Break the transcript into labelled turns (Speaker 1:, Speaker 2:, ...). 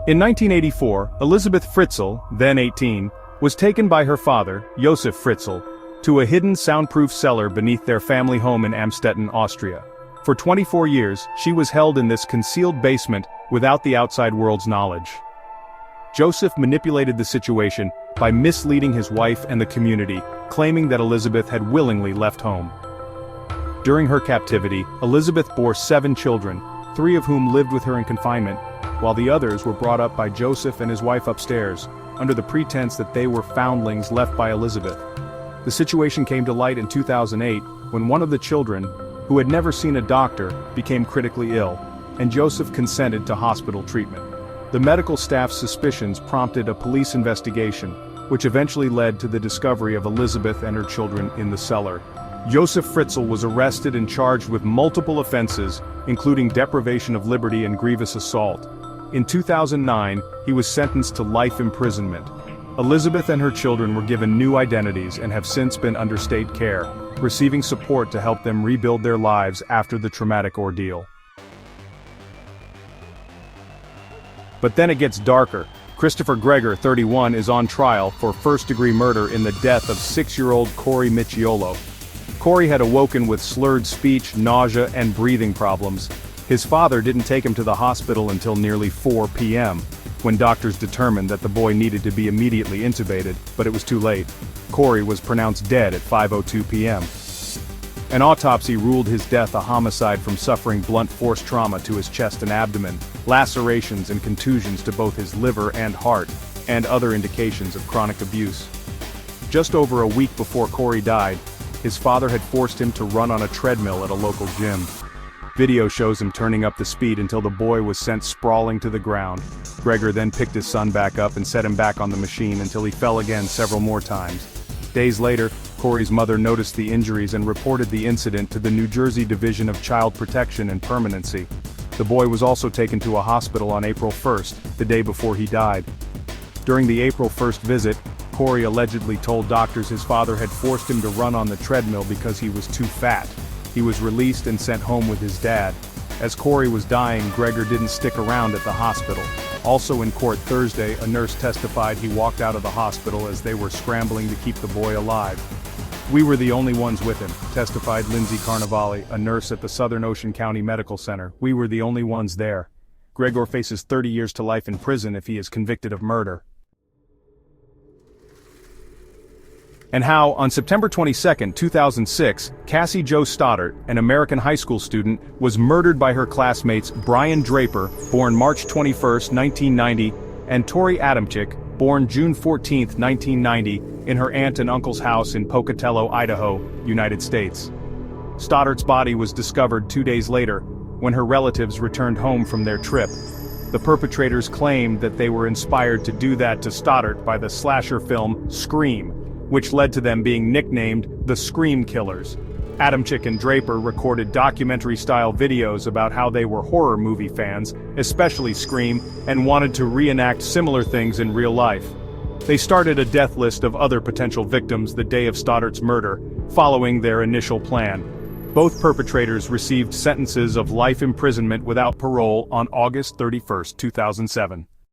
Speaker 1: In 1984, Elisabeth Fritzl, then 18, was taken by her father, Josef Fritzl, to a hidden soundproof cellar beneath their family home in Amstetten, Austria. For 24 years, she was held in this concealed basement without the outside world's knowledge. Joseph manipulated the situation by misleading his wife and the community, claiming that Elisabeth had willingly left home. During her captivity, Elisabeth bore 7 children, 3 of whom lived with her in confinement, while the others were brought up by Joseph and his wife upstairs, under the pretense that they were foundlings left by Elisabeth. The situation came to light in 2008, when one of the children, who had never seen a doctor, became critically ill, and Joseph consented to hospital treatment. The medical staff's suspicions prompted a police investigation, which eventually led to the discovery of Elisabeth and her children in the cellar. Josef Fritzl was arrested and charged with multiple offenses, including deprivation of liberty and grievous assault. In 2009, he was sentenced to life imprisonment. Elisabeth and her children were given new identities and have since been under state care, receiving support to help them rebuild their lives after the traumatic ordeal. But then it gets darker. Christopher Gregor, 31, is on trial for first-degree murder in the death of 6-year-old Corey Micciolo. Corey had awoken with slurred speech, nausea, and breathing problems. His father didn't take him to the hospital until nearly 4 p.m., when doctors determined that the boy needed to be immediately intubated, but it was too late. Corey was pronounced dead at 5:02 p.m. An autopsy ruled his death a homicide from suffering blunt force trauma to his chest and abdomen, lacerations and contusions to both his liver and heart, and other indications of chronic abuse. Just over a week before Corey died, his father had forced him to run on a treadmill at a local gym. Video shows him turning up the speed until the boy was sent sprawling to the ground. Gregor then picked his son back up and set him back on the machine until he fell again several more times. Days later, Corey's mother noticed the injuries and reported the incident to the New Jersey Division of Child Protection and Permanency. The boy was also taken to a hospital on April 1st, the day before he died. During the April 1st visit, Corey allegedly told doctors his father had forced him to run on the treadmill because he was too fat. He was released and sent home with his dad. As Corey was dying, Gregor didn't stick around at the hospital. Also in court Thursday, a nurse testified he walked out of the hospital as they were scrambling to keep the boy alive. "We were the only ones with him," testified Lindsay Carnevale, a nurse at the Southern Ocean County Medical Center. "We were the only ones there." Gregor faces 30 years to life in prison if he is convicted of murder. And how, on September 22, 2006, Cassie Jo Stoddart, an American high school student, was murdered by her classmates Brian Draper, born March 21, 1990, and Tori Adamczyk, born June 14, 1990, in her aunt and uncle's house in Pocatello, Idaho, United States. Stoddart's body was discovered 2 days later, when her relatives returned home from their trip. The perpetrators claimed that they were inspired to do that to Stoddart by the slasher film Scream, which led to them being nicknamed the Scream Killers. Adamczyk and Draper recorded documentary-style videos about how they were horror movie fans, especially Scream, and wanted to reenact similar things in real life. They started a death list of other potential victims the day of Stoddart's murder, following their initial plan. Both perpetrators received sentences of life imprisonment without parole on August 31, 2007.